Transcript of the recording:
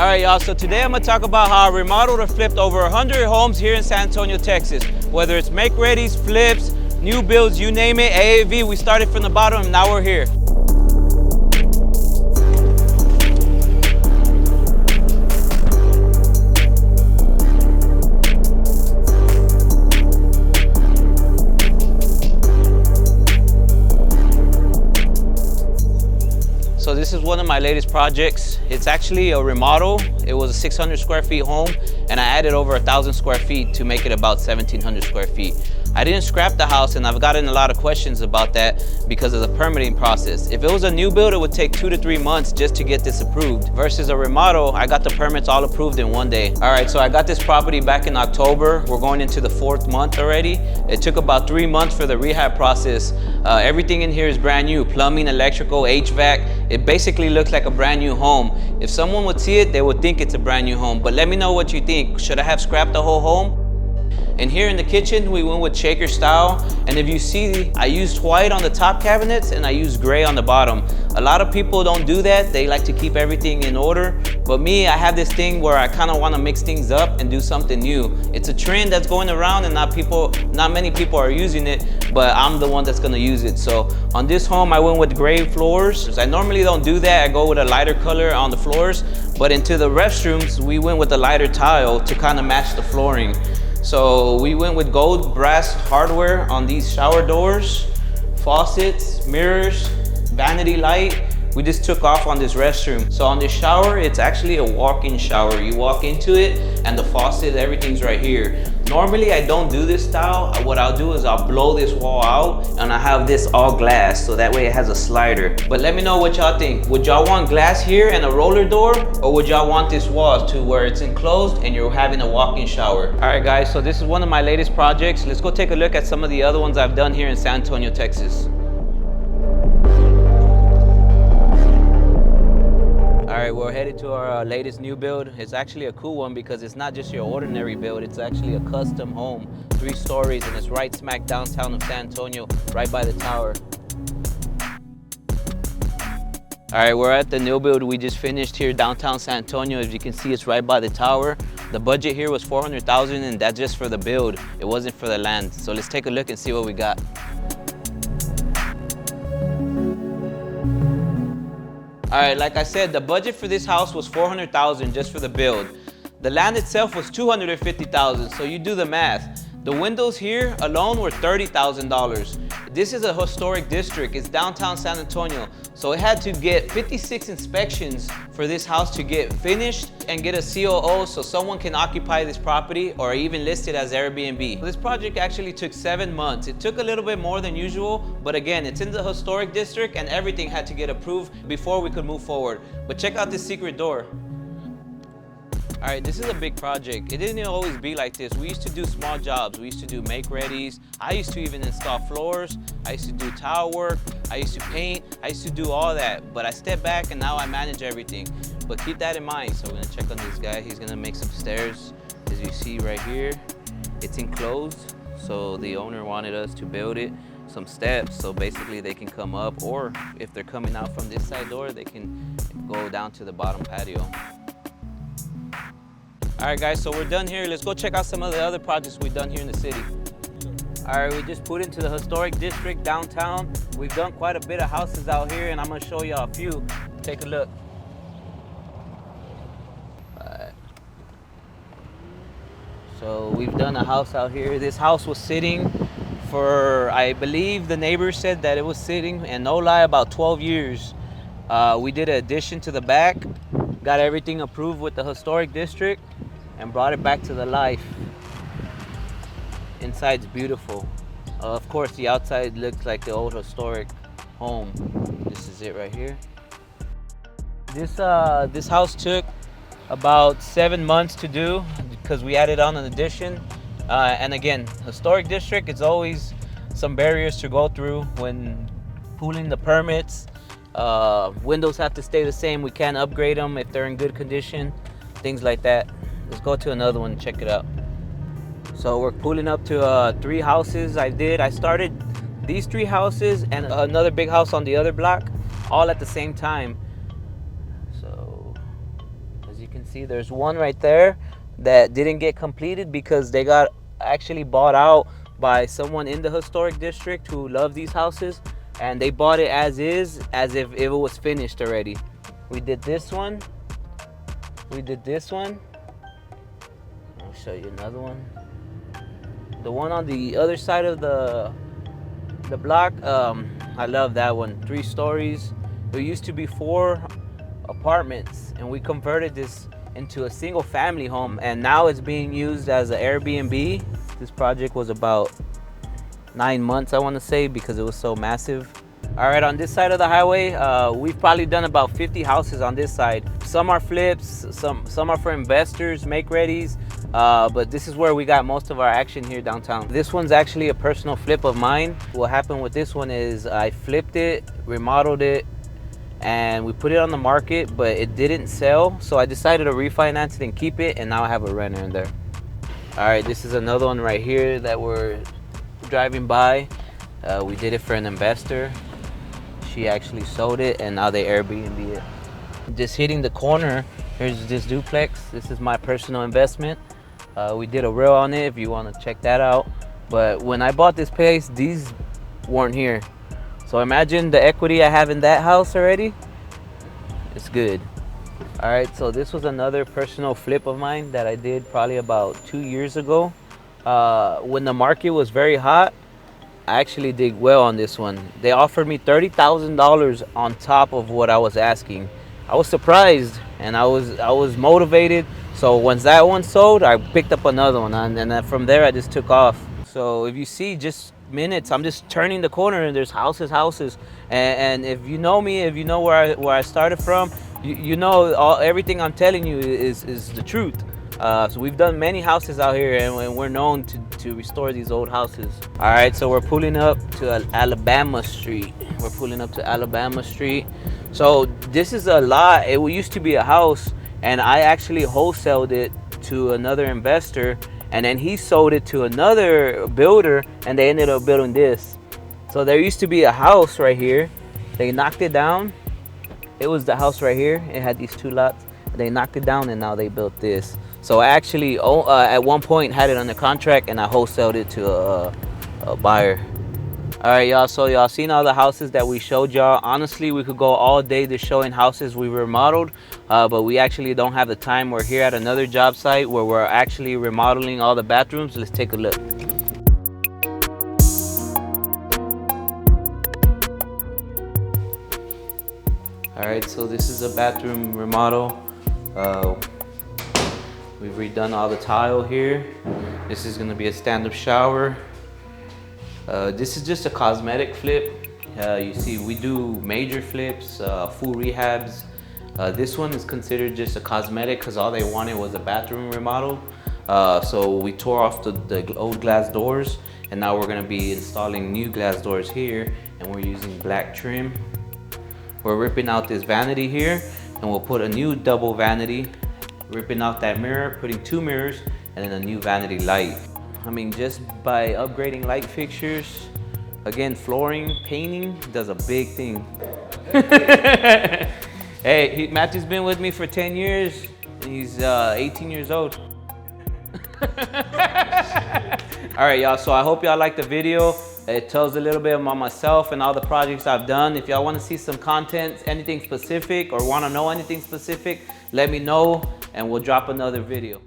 All right, y'all, so today I'm gonna talk about how I remodeled or flipped over 100 homes here in San Antonio, Texas. Whether it's make-readies, flips, new builds, you name it, AAV, we started from the bottom and now we're here. So this is one of my latest projects. It's actually a remodel. It was a 600 square feet home and I added over 1,000 square feet to make it about 1,700 square feet. I didn't scrap the house and I've gotten a lot of questions about that because of the permitting process. If it was a new build, it would take 2 to 3 months just to get this approved. Versus a remodel, I got the permits all approved in one day. All right, so I got this property back in October. We're going into the 4th month already. It took about 3 months for the rehab process. Everything in here is brand new, plumbing, electrical, HVAC. It basically looks like a brand new home. If someone would see it, they would think it's a brand new home. But let me know what you think. Should I have scrapped the whole home? And here in the kitchen, we went with shaker style. And if you see, I used white on the top cabinets and I used gray on the bottom. A lot of people don't do that. They like to keep everything in order. But me, I have this thing where I kind of want to mix things up and do something new. It's a trend that's going around and not many people are using it, but I'm the one that's going to use it. So on this home, I went with gray floors. I normally don't do that. I go with a lighter color on the floors, but into the restrooms, we went with a lighter tile to kind of match the flooring. So we went with gold brass hardware on these shower doors, faucets, mirrors, vanity light. We just took off on this restroom. So on this shower, it's actually a walk-in shower. You walk into it and the faucet, everything's right here. Normally I don't do this style. What I'll do is I'll blow this wall out and I have this all glass so that way it has a slider. But let me know what y'all think. Would y'all want glass here and a roller door, or would y'all want this wall to where it's enclosed and you're having a walk-in shower? All right guys, so this is one of my latest projects. Let's go take a look at some of the other ones I've done here in San Antonio, Texas. All right, we're headed to our latest new build. It's actually a cool one because it's not just your ordinary build, it's actually a custom home, 3 stories, and it's right smack downtown of San Antonio, right by the tower. All right, we're at the new build we just finished here downtown San Antonio. As you can see, it's right by the tower. The budget here was $400,000 and that's just for the build. It wasn't for the land. So let's take a look and see what we got. All right, like I said, the budget for this house was $400,000 just for the build. The land itself was $250,000, so you do the math. The windows here alone were $30,000. This is a historic district. It's downtown San Antonio. So it had to get 56 inspections for this house to get finished and get a COO so someone can occupy this property or even list it as Airbnb. This project actually took 7 months. It took a little bit more than usual, but again, it's in the historic district and everything had to get approved before we could move forward. But check out this secret door. All right, this is a big project. It didn't always be like this. We used to do small jobs. We used to do make-readies. I used to even install floors. I used to do tile work. I used to paint. I used to do all that. But I stepped back and now I manage everything. But keep that in mind. So we're gonna check on this guy. He's gonna make some stairs. As you see right here, it's enclosed. So the owner wanted us to build it some steps so basically they can come up, or if they're coming out from this side door, they can go down to the bottom patio. All right guys, so we're done here. Let's go check out some of the other projects we've done here in the city. All right, we just put into the historic district downtown. We've done quite a bit of houses out here and I'm gonna show y'all a few. Take a look. All right. So we've done a house out here. This house was sitting for, I believe the neighbors said that it was sitting, and no lie, about 12 years. We did an addition to the back, got everything approved with the historic district, and brought it back to the life. Inside's beautiful. Of course, the outside looks like the old historic home. This is it right here. This house took about 7 months to do because we added on an addition. And again, historic district, it's always some barriers to go through when pulling the permits. Windows have to stay the same. We can't upgrade them if they're in good condition, things like that. Let's go to another one and check it out. So we're pulling up to 3 houses I started these 3 houses and another big house on the other block, all at the same time. So as As you can see, there's one right there that didn't get completed because they got actually bought out by someone in the historic district who loves these houses, and they bought it as is, as if it was finished already. We did this one. We did this one. I'll show you another one. The one on the other side of the block, I love that one. 3 stories. There used to be 4 apartments, and we converted this into a single family home, and now it's being used as an Airbnb. This project was about 9 months, I want to say, because it was so massive. All right, on this side of the highway, we've probably done about 50 houses on this side. Some are flips, some are for investors, make-readies, but this is where we got most of our action here downtown. This one's actually a personal flip of mine. What happened with this one is I flipped it, remodeled it, and we put it on the market, but it didn't sell, so I decided to refinance it and keep it, and now I have a renter in there. All right, this is another one right here that we're driving by. We did it for an investor. She actually sold it, and now they Airbnb it. Just hitting the corner, here's this duplex. This is my personal investment. We did a reel on it if you want to check that out. But when I bought this place, these weren't here. So imagine the equity I have in that house already. It's good. All right, so this was another personal flip of mine that I did probably about 2 years ago. When the market was very hot, I actually did well on this one. They offered me $30,000 on top of what I was asking. I was surprised, and I was motivated. So once that one sold, I picked up another one, and then from there I just took off. So if you see just minutes, I'm just turning the corner and there's houses, and if you know me, if you know where I started from, you know everything I'm telling you is the truth. So we've done many houses out here, and we're known to restore these old houses. All right, so we're pulling up to Alabama Street. We're pulling up to Alabama Street. So this is a lot. It used to be a house, and I actually wholesaled it to another investor, and then he sold it to another builder, and they ended up building this. So there used to be a house right here. They knocked it down. It was the house right here. It had these 2 lots. They knocked it down, and now they built this. So I actually at one point had it under contract, and I wholesaled it to a buyer. All right, y'all, so y'all seen all the houses that we showed y'all. Honestly, we could go all day just showing houses we remodeled, but we actually don't have the time. We're here at another job site where we're actually remodeling all the bathrooms. Let's take a look. All right, so this is a bathroom remodel. We've redone all the tile here. This is gonna be a stand-up shower. This is just a cosmetic flip. You see, we do major flips, full rehabs. This one is considered just a cosmetic because all they wanted was a bathroom remodel. So we tore off the old glass doors, and now we're gonna be installing new glass doors here, and we're using black trim. We're ripping out this vanity here, and we'll put a new double vanity, ripping out that mirror, putting 2 mirrors, and then a new vanity light. I mean, just by upgrading light fixtures, again, flooring, painting does a big thing. Hey, Matthew's been with me for 10 years. He's 18 years old. All right, y'all, so I hope y'all liked the video. It tells a little bit about myself and all the projects I've done. If y'all want to see some content, anything specific, or want to know anything specific, let me know, and we'll drop another video.